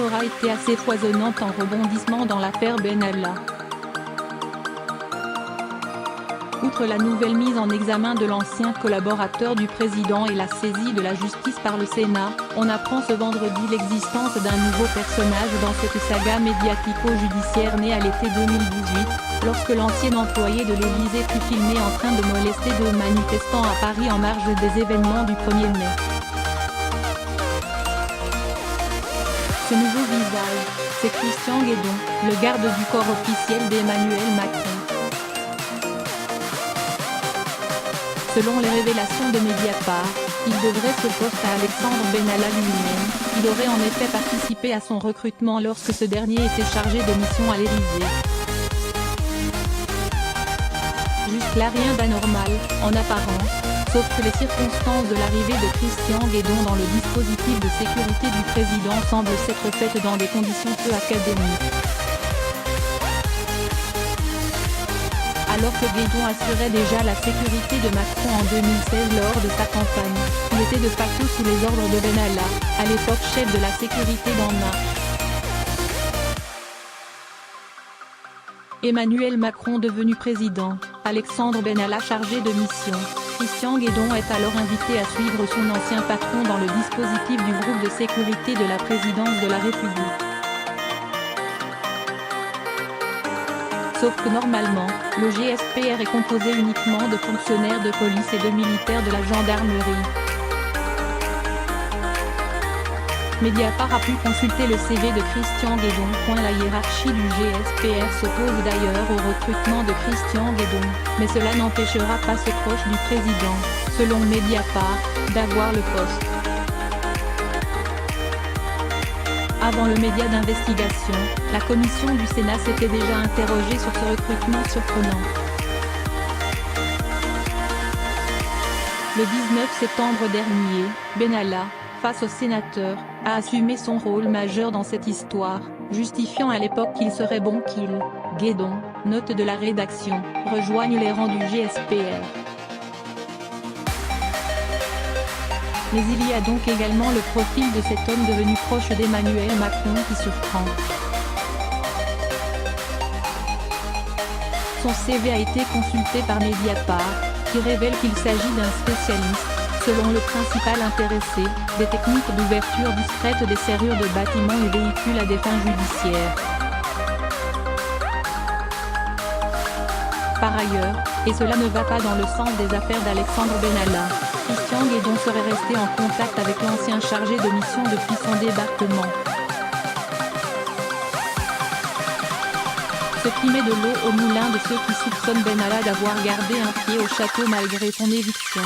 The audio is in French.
aura été assez foisonnante en rebondissements dans l'affaire Benalla. Outre la nouvelle mise en examen de l'ancien collaborateur du président et la saisie de la justice par le Sénat, on apprend ce vendredi l'existence d'un nouveau personnage dans cette saga médiatico-judiciaire née à l'été 2018, lorsque l'ancien employé de l'Élysée fut filmé en train de molester deux manifestants à Paris en marge des événements du 1er mai. Ce nouveau visage, c'est Christian Guédon, le garde du corps officiel d'Emmanuel Macron. Selon les révélations de Mediapart, il devrait ce poste à Alexandre Benalla lui-même. Il aurait en effet participé à son recrutement lorsque ce dernier était chargé de mission à l'Élysée. Jusque-là rien d'anormal, en apparence, sauf que les circonstances de l'arrivée de Christian Guédon dans le dispositif de sécurité du président semblent s'être faites dans des conditions peu académiques. Alors que Guédon assurait déjà la sécurité de Macron en 2016 lors de sa campagne, il était de facto sous les ordres de Benalla, à l'époque chef de la sécurité d'En Marche. Emmanuel Macron devenu président, Alexandre Benalla chargé de mission, Christian Guédon est alors invité à suivre son ancien patron dans le dispositif du groupe de sécurité de la présidence de la République. Sauf que normalement, le GSPR est composé uniquement de fonctionnaires de police et de militaires de la gendarmerie. Mediapart a pu consulter le CV de Christian Guédon. La hiérarchie du GSPR s'oppose d'ailleurs au recrutement de Christian Guédon, mais cela n'empêchera pas ce proche du président, selon Mediapart, d'avoir le poste. Avant le média d'investigation, la commission du Sénat s'était déjà interrogée sur ce recrutement surprenant. Le 19 septembre dernier, Benalla, face aux sénateurs, a assumé son rôle majeur dans cette histoire, justifiant à l'époque qu'il serait bon qu'il, Guédon, note de la rédaction, rejoigne les rangs du GSPR. Mais il y a donc également le profil de cet homme devenu proche d'Emmanuel Macron qui surprend. Son CV a été consulté par Mediapart, qui révèle qu'il s'agit d'un spécialiste, selon le principal intéressé, des techniques d'ouverture discrète des serrures de bâtiments et véhicules à des fins judiciaires. Par ailleurs, et cela ne va pas dans le sens des affaires d'Alexandre Benalla, Christian Guédon serait resté en contact avec l'ancien chargé de mission depuis son débarquement. Ce qui met de l'eau au moulin de ceux qui soupçonnent Benalla d'avoir gardé un pied au château malgré son éviction.